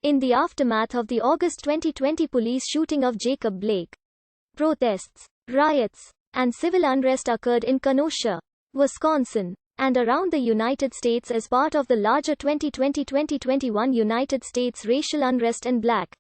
In the aftermath of the August 2020 police shooting of Jacob Blake, protests, riots, and civil unrest occurred in Kenosha, Wisconsin, and around the United States as part of the larger 2020-2021 United States racial unrest and Black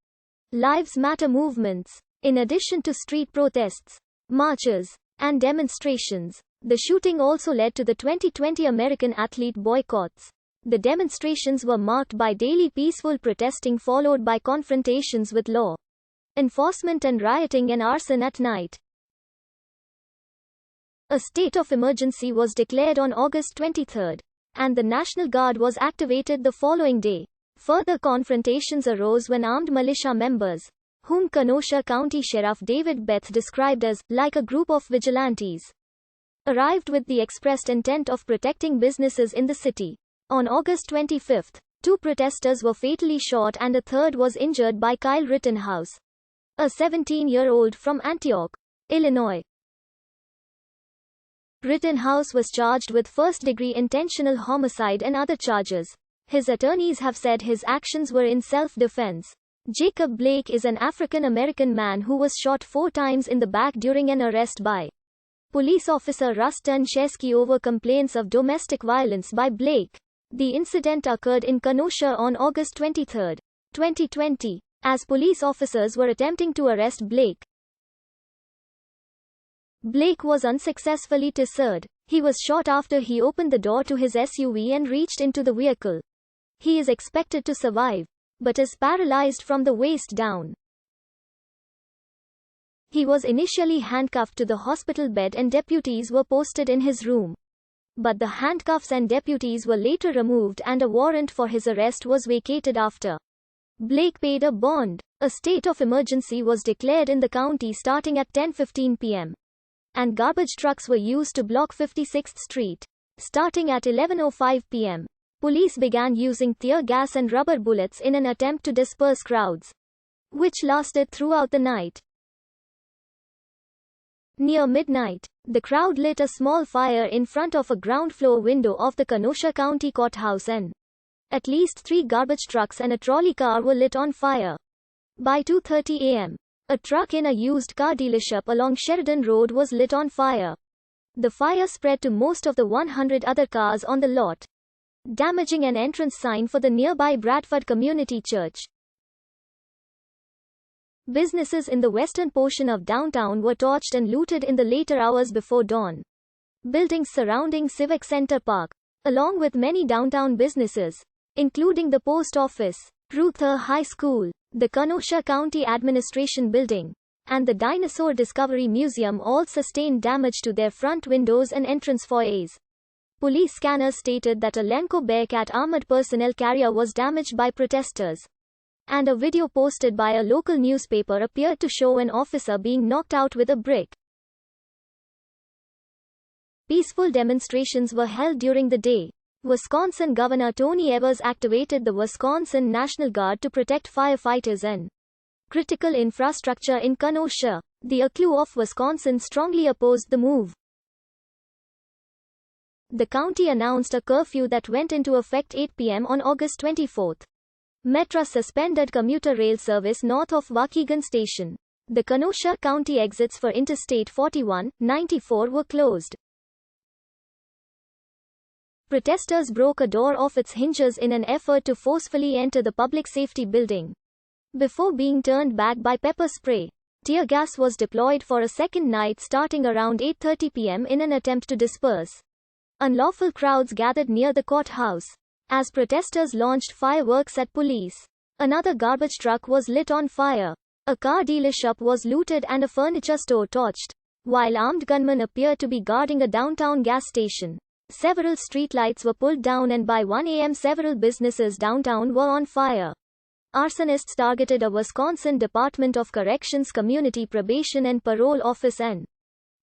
Lives Matter movements. In addition to street protests, marches, and demonstrations, the shooting also led to the 2020 American athlete boycotts. The demonstrations were marked by daily peaceful protesting followed by confrontations with law enforcement and rioting and arson at night. A state of emergency was declared on August 23, and the National Guard was activated the following day. Further confrontations arose when armed militia members, whom Kenosha County Sheriff David Beth described as, like a group of vigilantes, arrived with the expressed intent of protecting businesses in the city. On August 25, 2 protesters were fatally shot and a third was injured by Kyle Rittenhouse, a 17-year-old from Antioch, Illinois. Rittenhouse was charged with first-degree intentional homicide and other charges. His attorneys have said his actions were in self-defense. Jacob Blake is an African-American man who was shot 4 times in the back during an arrest by police officer Ruston Chesky over complaints of domestic violence by Blake. The incident occurred in Kenosha on August 23, 2020, as police officers were attempting to arrest Blake. Blake was unsuccessfully tassered. He was shot after he opened the door to his SUV and reached into the vehicle. He is expected to survive, but is paralyzed from the waist down. He was initially handcuffed to the hospital bed and deputies were posted in his room. But the handcuffs and deputies were later removed and a warrant for his arrest was vacated after Blake paid a bond. A state of emergency was declared in the county starting at 10:15 p.m. and garbage trucks were used to block 56th Street. Starting at 11:05 p.m., police began using tear gas and rubber bullets in an attempt to disperse crowds, which lasted throughout the night. Near midnight, the crowd lit a small fire in front of a ground-floor window of the Kenosha County Courthouse and at least 3 garbage trucks and a trolley car were lit on fire. By 2:30 a.m., a truck in a used car dealership along Sheridan Road was lit on fire. The fire spread to most of the 100 other cars on the lot, damaging an entrance sign for the nearby Bradford Community Church. Businesses in the western portion of downtown were torched and looted in the later hours before dawn. Buildings surrounding Civic Center Park, along with many downtown businesses, including the post office, Ruther High School, the Kenosha County Administration Building, and the Dinosaur Discovery Museum, all sustained damage to their front windows and entrance foyers. Police scanners stated that a Lenco Bearcat armored personnel carrier was damaged by protesters, and a video posted by a local newspaper appeared to show an officer being knocked out with a brick. Peaceful demonstrations were held during the day. Wisconsin Governor Tony Evers activated the Wisconsin National Guard to protect firefighters and critical infrastructure in Kenosha. The ACLU of Wisconsin strongly opposed the move. The county announced a curfew that went into effect 8 p.m. on August 24. Metra suspended commuter rail service north of Waukegan Station. The Kenosha County exits for Interstate 41, 94 were closed. Protesters broke a door off its hinges in an effort to forcefully enter the public safety building, before being turned back by pepper spray. Tear gas was deployed for a second night starting around 8:30 p.m. in an attempt to disperse unlawful crowds gathered near the courthouse, as protesters launched fireworks at police. Another garbage truck was lit on fire. A car dealership was looted and a furniture store torched, while armed gunmen appeared to be guarding a downtown gas station. Several streetlights were pulled down and by 1 a.m. several businesses downtown were on fire. Arsonists targeted a Wisconsin Department of Corrections Community Probation and Parole Office and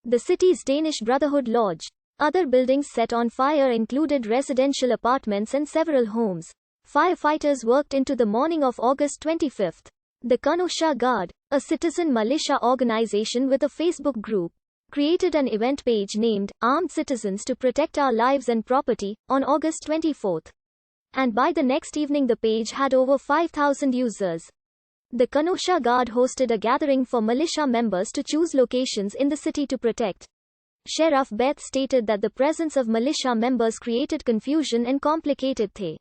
the city's Danish Brotherhood Lodge. Other buildings set on fire included residential apartments and several homes. Firefighters worked into the morning of August 25. The Kenosha Guard, a citizen militia organization with a Facebook group, created an event page named Armed Citizens to Protect Our Lives and Property on August 24. and by the next evening the page had over 5,000 users. The Kenosha Guard hosted a gathering for militia members to choose locations in the city to protect. Sheriff Beth stated that the presence of militia members created confusion and complicated the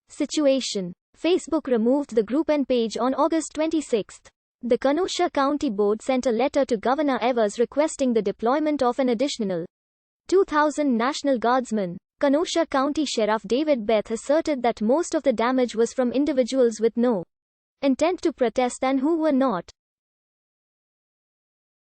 situation. Facebook removed the group and page on August 26. The Kenosha County Board sent a letter to Governor Evers requesting the deployment of an additional 2,000 National Guardsmen. Kenosha County Sheriff David Beth asserted that most of the damage was from individuals with no intent to protest and who were not